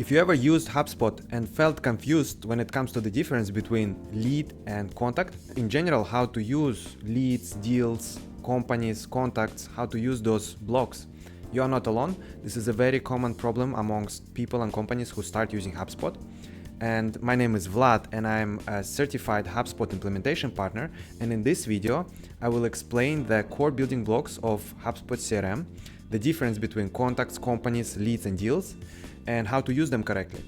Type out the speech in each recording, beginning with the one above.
If you ever used HubSpot and felt confused when it comes to the difference between lead and contact, in general, how to use leads, deals, companies, contacts, how to use those blocks, you are not alone. This is a very common problem amongst people and companies who start using HubSpot. And my name is Vlad, and I'm a certified HubSpot implementation partner. And in this video, I will explain the core building blocks of HubSpot CRM, the difference between contacts, companies, leads, and deals, and how to use them correctly.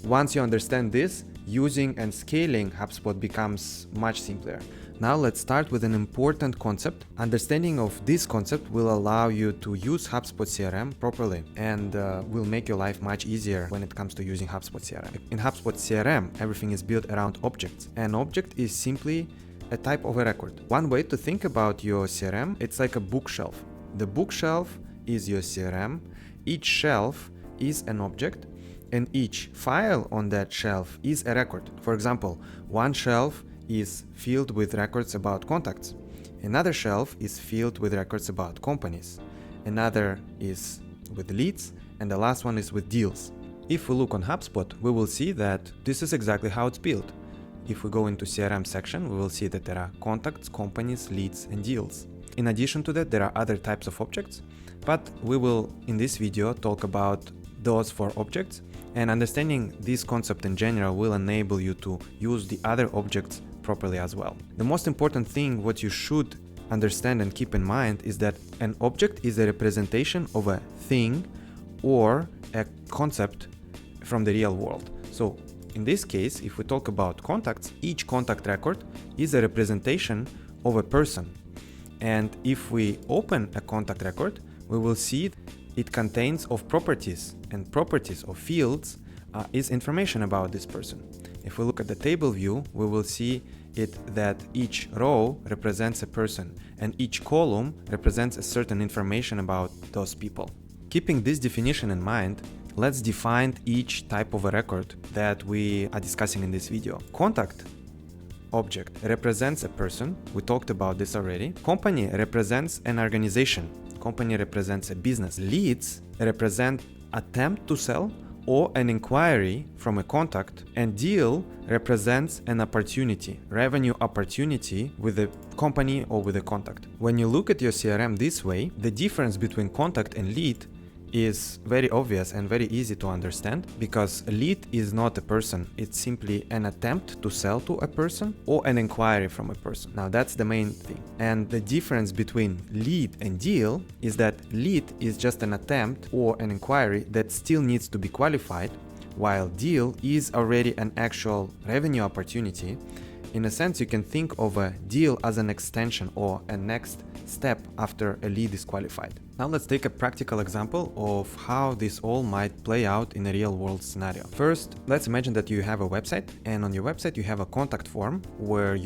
Once you understand this, using and scaling HubSpot becomes much simpler. Now let's start with an important concept. Understanding of this concept will allow you to use HubSpot CRM properly and will make your life much easier when it comes to using HubSpot CRM. In HubSpot CRM, everything is built around objects. An object is simply a type of a record. One way to think about your CRM, it's like a bookshelf. The bookshelf is your CRM. Each shelf is an object, and each file on that shelf is a record. For example, one shelf is filled with records about contacts, another shelf is filled with records about companies, another is with leads, and the last one is with deals. If we look on HubSpot, we will see that this is exactly how it's built. If we go into CRM section, we will see that there are contacts, companies, leads, and deals. In addition to that, there are other types of objects, but we will in this video talk about those 4 objects, and understanding this concept in general will enable you to use the other objects properly as well. The most important thing what you should understand and keep in mind is that an object is a representation of a thing or a concept from the real world. So in this case, if we talk about contacts, each contact record is a representation of a person. And if we open a contact record, we will see it contains of properties, and properties of fields is information about this person. If we look at the table view, we will see that each row represents a person and each column represents a certain information about those people. Keeping this definition in mind, let's define each type of a record that we are discussing in this video. Contact object represents a person. We talked about this already. Company represents an organization. Company represents a business. Leads represent attempt to sell or an inquiry from a contact, and deal represents an opportunity, revenue opportunity with a company or with a contact. When you look at your CRM this way, the difference between contact and lead is very obvious and very easy to understand, because a lead is not a person. It's simply an attempt to sell to a person or an inquiry from a person. Now that's the main thing. And the difference between lead and deal is that lead is just an attempt or an inquiry that still needs to be qualified, while deal is already an actual revenue opportunity. In a sense, you can think of a deal as an extension or a next step after a lead is qualified. Now let's take a practical example of how this all might play out in a real world scenario. First, let's imagine that you have a website, and on your website you have a contact form where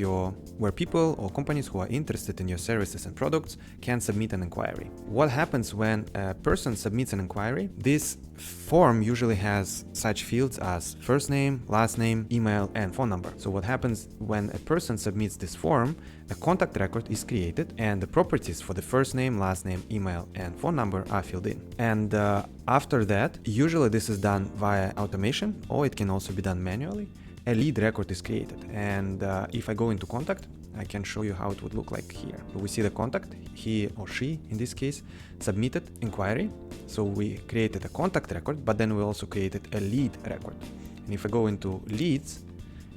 people or companies who are interested in your services and products can submit an inquiry. What happens when a person submits an inquiry? This form usually has such fields as first name, last name, email, and phone number. So what happens when a person submits this form, a contact record is created and the properties for the first name, last name, email, and phone number are filled in. And after that, usually this is done via automation, or it can also be done manually. A lead record is created. And if I go into contact, I can show you how it would look like here. We see the contact, he or she in this case, submitted inquiry. So we created a contact record, but then we also created a lead record. And if I go into leads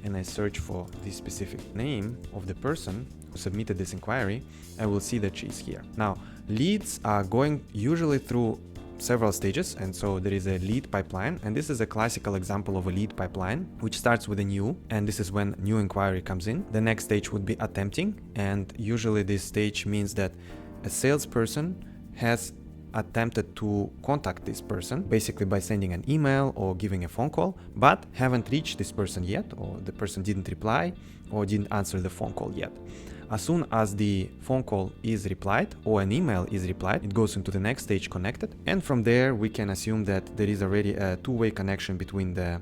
and I search for the specific name of the person who submitted this inquiry, I will see that she's here. Now, leads are going usually through several stages, and so there is a lead pipeline, and this is a classical example of a lead pipeline, which starts with a new, and this is when new inquiry comes in. The next stage would be attempting, and usually this stage means that a salesperson has attempted to contact this person, basically by sending an email or giving a phone call, but haven't reached this person yet, or the person didn't reply or didn't answer the phone call yet. As soon as the phone call is replied or an email is replied, it goes into the next stage, connected, and from there we can assume that there is already a two-way connection between the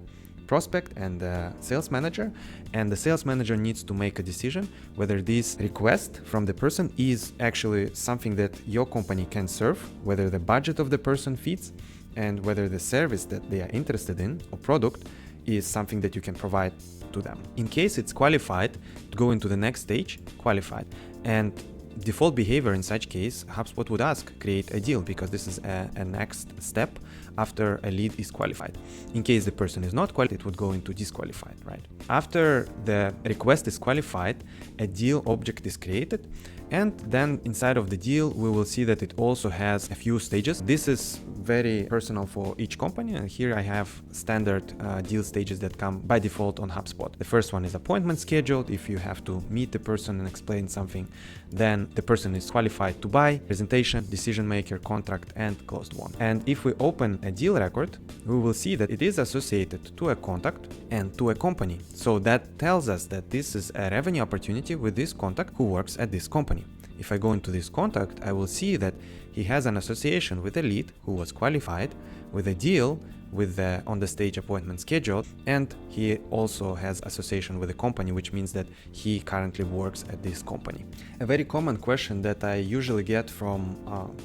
prospect and the sales manager, and the sales manager needs to make a decision whether this request from the person is actually something that your company can serve, whether the budget of the person fits, and whether the service that they are interested in or product is something that you can provide to them. In case it's qualified, to go into the next stage, qualified. And default behavior in such case, HubSpot would ask, create a deal, because this is a next step after a lead is qualified. In case the person is not qualified, it would go into disqualified, right? After the request is qualified, a deal object is created, and then inside of the deal, we will see that it also has a few stages. This is very personal for each company, and here I have standard deal stages that come by default on HubSpot. The first one is appointment scheduled. If you have to meet the person and explain something, then the person is qualified to buy, presentation, decision maker, contract, and closed won. And if we open a deal record, we will see that it is associated to a contact and to a company. So that tells us that this is a revenue opportunity with this contact who works at this company. If I go into this contact, I will see that he has an association with a lead who was qualified, with a deal with the on the stage appointment scheduled, and he also has association with a company, which means that he currently works at this company. A very common question that I usually get from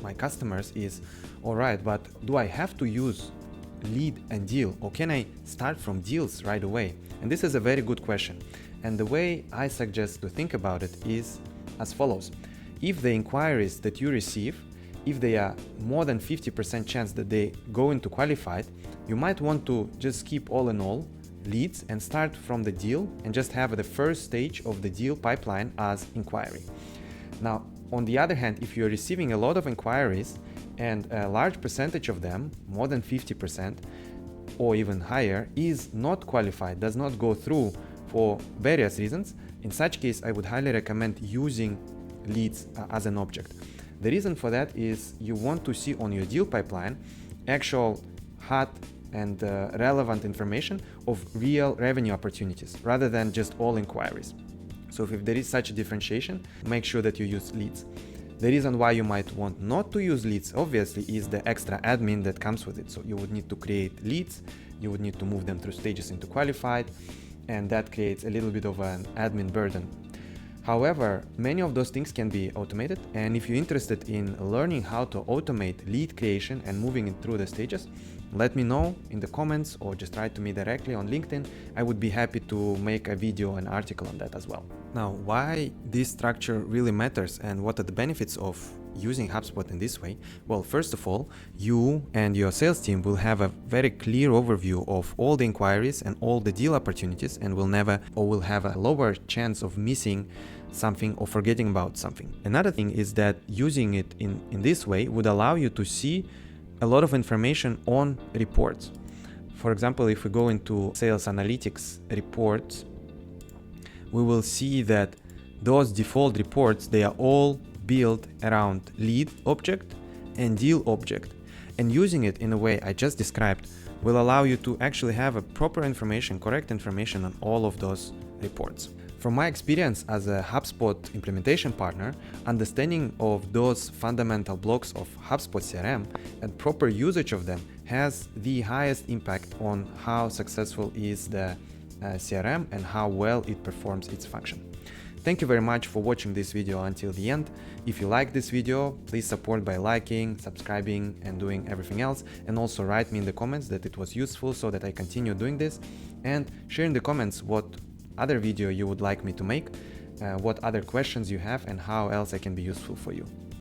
my customers is, all right, but do I have to use lead and deal, or can I start from deals right away? And this is a very good question. And the way I suggest to think about it is as follows. If the inquiries that you receive, if they are more than 50% chance that they go into qualified, you might want to just keep all in all leads and start from the deal and just have the first stage of the deal pipeline as inquiry. Now, on the other hand, if you're receiving a lot of inquiries and a large percentage of them, more than 50% or even higher, is not qualified, does not go through for various reasons, in such case, I would highly recommend using leads as an object. The reason for that is you want to see on your deal pipeline actual hot and relevant information of real revenue opportunities rather than just all inquiries. So if there is such a differentiation, make sure that you use leads. The reason why you might want not to use leads, obviously, is the extra admin that comes with it. So you would need to create leads, you would need to move them through stages into qualified, and that creates a little bit of an admin burden. However, many of those things can be automated, and if you're interested in learning how to automate lead creation and moving it through the stages, let me know in the comments or just write to me directly on LinkedIn. I would be happy to make a video and article on that as well. Now, why this structure really matters and what are the benefits of using HubSpot in this way? Well, first of all, you and your sales team will have a very clear overview of all the inquiries and all the deal opportunities, and will have a lower chance of missing something or forgetting about something. Another thing is that using it in this way would allow you to see a lot of information on reports. For example, if we go into sales analytics reports, we will see that those default reports, they are all built around lead object and deal object. And using it in a way I just described will allow you to actually have a proper information, correct information on all of those reports. From my experience as a HubSpot implementation partner, understanding of those fundamental blocks of HubSpot CRM and proper usage of them has the highest impact on how successful is the CRM and how well it performs its function. Thank you very much for watching this video until the end. If you like this video, please support by liking, subscribing, and doing everything else. And also write me in the comments that it was useful so that I continue doing this. And share in the comments what other video you would like me to make, what other questions you have, and how else I can be useful for you.